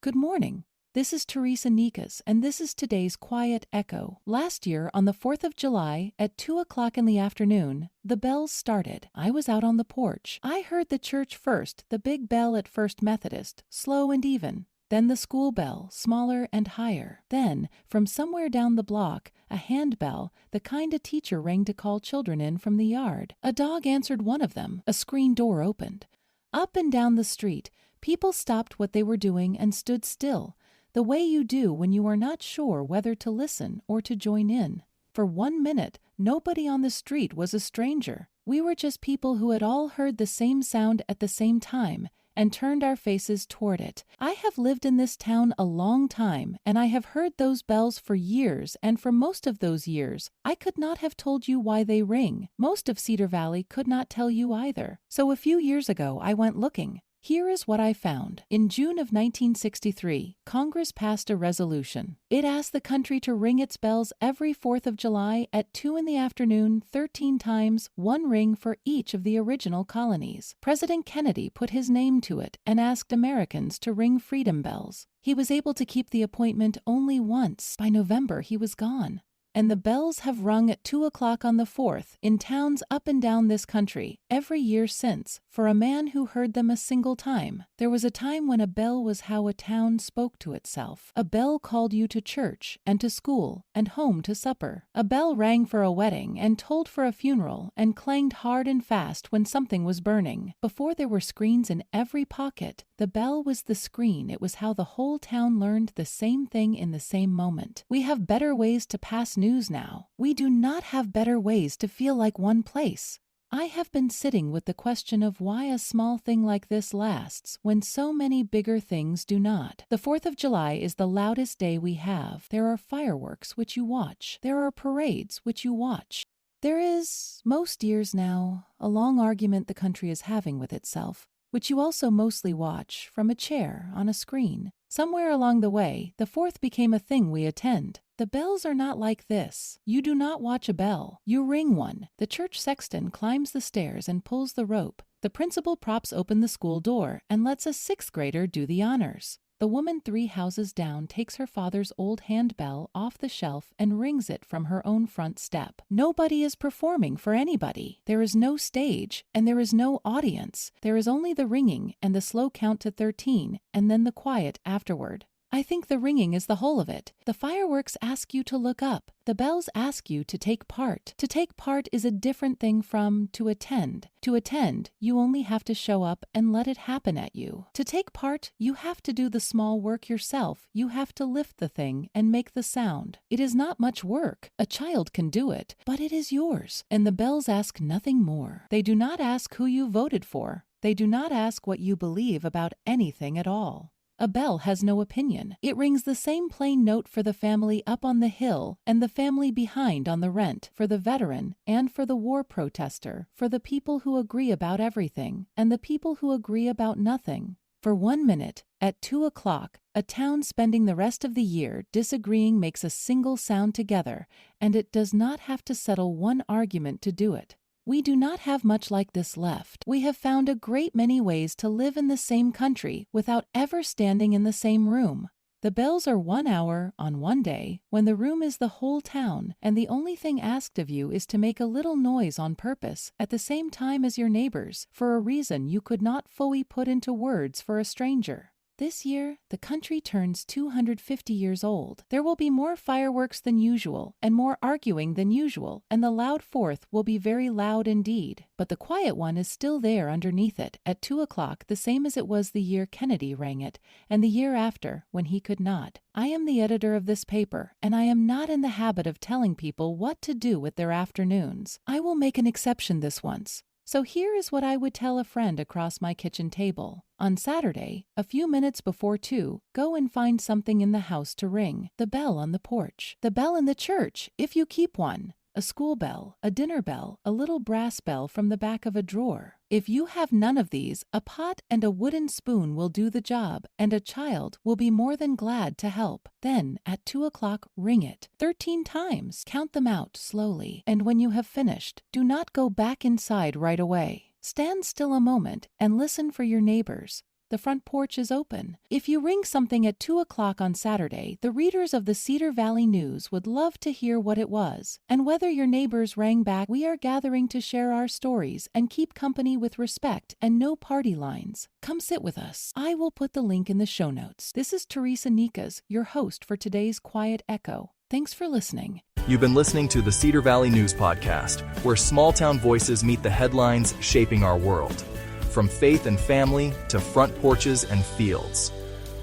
Good morning. This is Teresa Nikas, and this is today's Quiet Echo. Last year, on the 4th of July, at 2 o'clock in the afternoon, the bells started. I was out on the porch. I heard the church first, the big bell at First Methodist, slow and even. Then the school bell, smaller and higher. Then, from somewhere down the block, a handbell, the kind a teacher rang to call children in from the yard. A dog answered one of them. A screen door opened. Up and down the street, people stopped what they were doing and stood still, the way you do when you are not sure whether to listen or to join in. For 1 minute, nobody on the street was a stranger. We were just people who had all heard the same sound at the same time and turned our faces toward it. I have lived in this town a long time, and I have heard those bells for years, and for most of those years, I could not have told you why they ring. Most of Cedar Valley could not tell you either. So a few years ago, I went looking. Here is what I found. In June of 1963, Congress passed a resolution. It asked the country to ring its bells every 4th of July at 2 in the afternoon 13 times, one ring for each of the original colonies. President Kennedy put his name to it and asked Americans to ring freedom bells. He was able to keep the appointment only once. By November, he was gone. And the bells have rung at 2 o'clock on the 4th in towns up and down this country every year since, for a man who heard them a single time. There was a time when a bell was how a town spoke to itself. A bell called you to church and to school and home to supper. A bell rang for a wedding and tolled for a funeral and clanged hard and fast when something was burning. Before there were screens in every pocket, the bell was the screen. It was how the whole town learned the same thing in the same moment. We have better ways to pass news now. We do not have better ways to feel like one place. I have been sitting with the question of why a small thing like this lasts when so many bigger things do not. The 4th of July is the loudest day we have. There are fireworks which you watch. There are parades which you watch. There is, most years now, a long argument the country is having with itself, which you also mostly watch from a chair on a screen. Somewhere along the way, the 4th became a thing we attend. The bells are not like this. You do not watch a bell. You ring one. The church sexton climbs the stairs and pulls the rope. The principal props open the school door and lets a 6th grader do the honors. The woman 3 houses down takes her father's old handbell off the shelf and rings it from her own front step. Nobody is performing for anybody. There is no stage, and there is no audience. There is only the ringing and the slow count to 13, and then the quiet afterward. I think the ringing is the whole of it. The fireworks ask you to look up. The bells ask you to take part. To take part is a different thing from to attend. To attend, you only have to show up and let it happen at you. To take part, you have to do the small work yourself. You have to lift the thing and make the sound. It is not much work. A child can do it, but it is yours. And the bells ask nothing more. They do not ask who you voted for. They do not ask what you believe about anything at all. A bell has no opinion. It rings the same plain note for the family up on the hill and the family behind on the rent, for the veteran and for the war protester, for the people who agree about everything and the people who agree about nothing. For 1 minute, at 2 o'clock, a town spending the rest of the year disagreeing makes a single sound together, and it does not have to settle one argument to do it. We do not have much like this left. We have found a great many ways to live in the same country without ever standing in the same room. The bells are 1 hour on one day when the room is the whole town, and the only thing asked of you is to make a little noise on purpose at the same time as your neighbors for a reason you could not fully put into words for a stranger. This year, the country turns 250 years old. There will be more fireworks than usual and more arguing than usual, and the loud 4th will be very loud indeed. But the quiet one is still there underneath it at 2 o'clock, the same as it was the year Kennedy rang it, and the year after when he could not. I am the editor of this paper, and I am not in the habit of telling people what to do with their afternoons. I will make an exception this once. So here is what I would tell a friend across my kitchen table. On Saturday, a few minutes before 2, go and find something in the house to ring. The bell on the porch. The bell in the church, if you keep one. A school bell, a dinner bell, a little brass bell from the back of a drawer. If you have none of these, a pot and a wooden spoon will do the job, and a child will be more than glad to help. Then, at 2 o'clock, ring it 13 times. Count them out slowly, and when you have finished, do not go back inside right away. Stand still a moment and listen for your neighbors. the front porch is open. If you ring something at 2 o'clock on Saturday, the readers of the Cedar Valley News would love to hear what it was. And whether your neighbors rang back, we are gathering to share our stories and keep company with respect and no party lines. Come sit with us. I will put the link in the show notes. This is Teresa Nikas, your host for today's Quiet Echo. Thanks for listening. You've been listening to the Cedar Valley News Podcast, where small-town voices meet the headlines shaping our world. From faith and family to front porches and fields.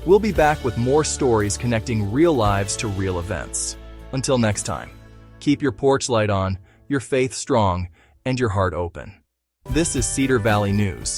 We'll be back with more stories connecting real lives to real events. Until next time, keep your porch light on, your faith strong, and your heart open. This is Cedar Valley News.